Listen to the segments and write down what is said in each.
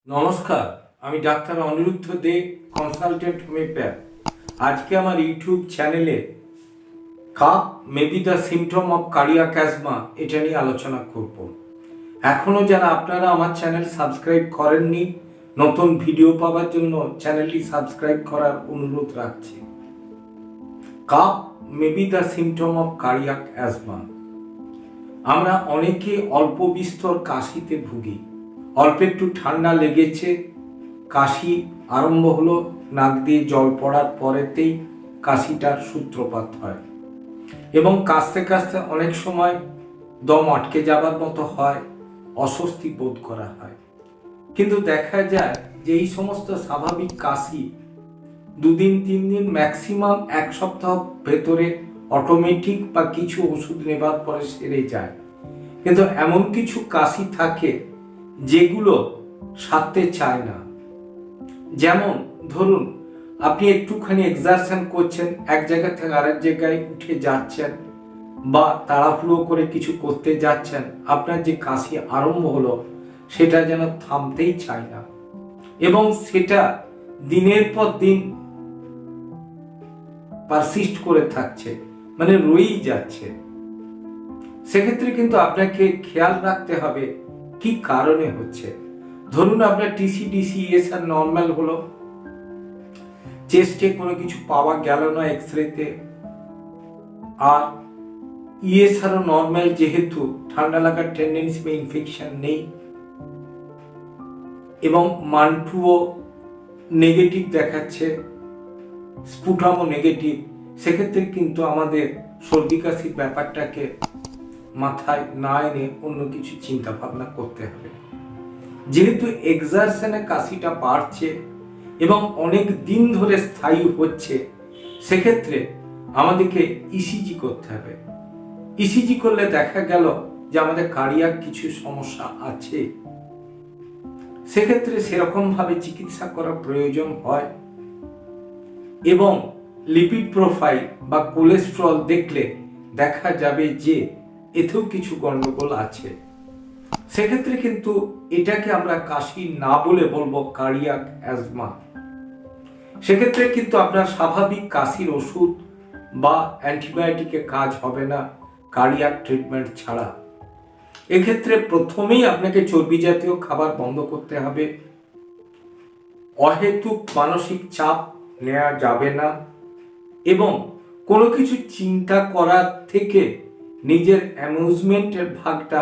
নমস্কার, আমি ডাক্তার অনিরুদ্ধ দে, consultant homeopath. আজকে আমার ইউটিউব চ্যানেলে cup maybe the symptom of cardiac asthma এটা নিয়ে আলোচনা করব। এখনও যারা আপনারা আমার চ্যানেল সাবস্ক্রাইব করেননি, নতুন ভিডিও পাওয়ার জন্য চ্যানেলটি সাবস্ক্রাইব করার অনুরোধ রাখছি। Cup maybe the symptom of cardiac asthma. আমরা অনেকে অল্প বিস্তর কাশিতে ভুগি। অল্প একটু ঠান্ডা লেগেছে, কাশি আরম্ভ হলো, নাক দিয়ে জল পড়ার পরেতেই কাশিটার সূত্রপাত হয় এবং কাশতে কাশতে অনেক সময় দম আটকে যাবার মতো হয়, অস্বস্তি বোধ করা হয়। কিন্তু দেখা যায় যে এই সমস্ত স্বাভাবিক কাশি 2 দিন 3 দিন ম্যাক্সিমাম 1 সপ্তাহ ভেতরে অটোমেটিক বা কিছু ওষুধ নেবার পরে সেরে যায়। কিন্তু এমন কিছু কাশি থাকে যেগুলো সারতে চায় না। যেমন ধরুন, আপনি একটুখানি এক্সারশন করছেন, এক জায়গা থেকে আরেক জায়গায় উঠে যাচ্ছেন বা তাড়াহুড়ো করে কিছু করতে যাচ্ছেন, আপনার যে কাশি আরম্ভ হলো সেটা যেন থামতেই চায় না এবং সেটা দিনের পর দিন পারসিস্ট করে থাকছে, মানে রয়েই যাচ্ছে। সেক্ষেত্রে কিন্তু আপনাকে খেয়াল রাখতে হবে কি কারণে হচ্ছে। ধরুন আপনার টিসিডিসি ইএসআর নর্মাল হলো, চেস্টে কোনো কিছু পাওয়া গেল না এক্সরেতে, আর ইএসআরও নর্মাল, যেহেতু ঠান্ডা লাগার টেন্ডেন্সি বা ইনফেকশন নেই এবং মান্টুও নেগেটিভ দেখাচ্ছে, স্পুটামও নেগেটিভ। সেক্ষেত্রে কিন্তু আমাদের সর্দি কাশির ব্যাপারটাকে মাথায় না এনে অন্য কিছু চিন্তা ভাবনা করতে হবে। যেহেতু এক্সারশনে কাশিটা বাড়ছে এবং অনেক দিন ধরে স্থায়ী হচ্ছে, সেক্ষেত্রে আমাদেরকে ইসিজি করতে হবে। ইসিজি করলে দেখা গেল যে আমাদের কার্ডিয়াক কিছু সমস্যা আছে। সেক্ষেত্রে সেরকম ভাবে চিকিৎসা করা প্রয়োজন হয় এবং লিপিড প্রোফাইল বা কোলেস্টেরল দেখলে দেখা যাবে যে এতেও কিছু গন্ডগোল আছে। সেক্ষেত্রে কিন্তু এটাকে আমরা কাশি না বলে বলবো কার্ডিয়াক অ্যাজমা। সেক্ষেত্রে কিন্তু আপনার স্বাভাবিক কাশির ওষুধ বা অ্যান্টিবায়োটিকে কাজ হবে না কার্ডিয়াক ট্রিটমেন্ট ছাড়া। এক্ষেত্রে প্রথমেই আপনাকে চর্বি জাতীয় খাবার বন্ধ করতে হবে। অহেতুক মানসিক চাপ নেওয়া যাবে না এবং কোনো কিছু চিন্তা করার থেকে নিজের অ্যামিউজমেন্টের ভাগটা,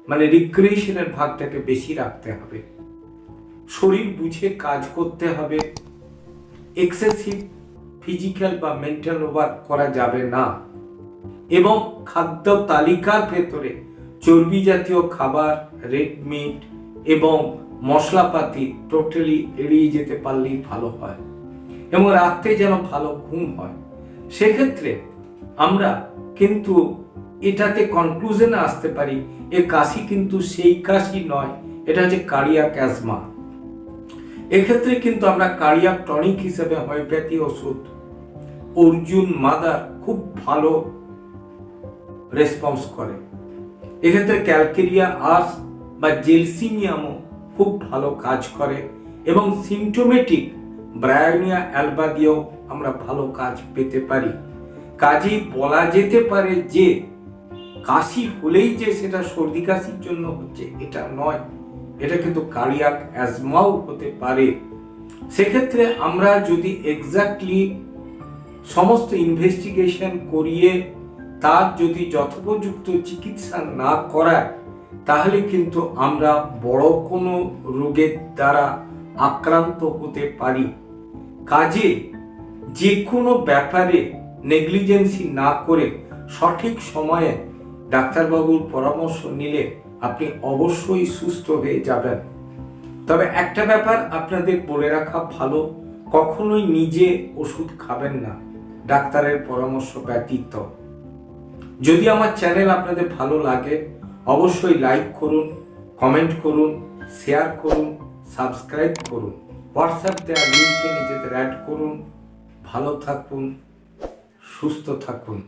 মানে রিক্রিয়েশনের ভাগটাকে বেশি রাখতে হবে। শরীর বুঝে কাজ করতে হবে। এক্সেসিভ ফিজিক্যাল বা মেন্টাল ওয়ার্ক করা যাবে না এবং খাদ্য তালিকার ভেতরে চর্বি জাতীয় খাবার, রেড মিট এবং মশলাপাতি টোটালি এড়িয়ে যেতে পারলেই ভালো হয় এবং রাতে যেন ভালো ঘুম হয়। সেক্ষেত্রে আমরা কিন্তু এটাতে কনক্লুশনে আসতে পারি এ কাশি কিন্তু সেই কাশি নয়, এটা হচ্ছে কার্ডিয়াক অ্যাজমা। এক্ষেত্রে কিন্তু আমরা কার্ডিয়াক টনিক হিসেবে হোমিওপ্যাথি ওষুধ অর্জুন মাদার খুব ভালো রেসপন্স করে। এক্ষেত্রে ক্যালকেরিয়া আর্স বা জেলসিমিয়ামও খুব ভালো কাজ করে এবং সিমটোমেটিক ব্রায়োনিয়া অ্যালবা দিয়েও আমরা ভালো কাজ পেতে পারি। কাজেই বলা যেতে পারে যে কাশি হলেই যে সেটা সর্দি কাশির জন্য হচ্ছে এটা নয়, এটা কিন্তু কার্ডিয়াক অ্যাজমাও হতে পারে। সেক্ষেত্রে আমরা যদি এক্স্যাক্টলি সমস্ত ইনভেস্টিগেশন করিয়ে তার যদি যথোপযুক্ত চিকিৎসা না করায়, তাহলে কিন্তু আমরা বড় কোনো রোগের দ্বারা আক্রান্ত হতে পারি। কাজে যে কোনো ব্যাপারে নেগলিজেন্সি না করে সঠিক সময়ে ডাক্তারবাবুর পরামর্শ নিলে আপনি অবশ্যই সুস্থ হয়ে যাবেন। তবে একটা ব্যাপার আপনাদের বলে রাখা ভালো, কখনোই নিজে ওষুধ খাবেন না ডাক্তারের পরামর্শ ব্যতীত। যদি আমার চ্যানেল আপনাদের ভালো লাগে অবশ্যই লাইক করুন, কমেন্ট করুন, শেয়ার করুন, সাবস্ক্রাইব করুন, হোয়াটসঅ্যাপ দেওয়া লিঙ্কে নিজেদের অ্যাড করুন। ভালো থাকুন, সুস্থ থাকুন।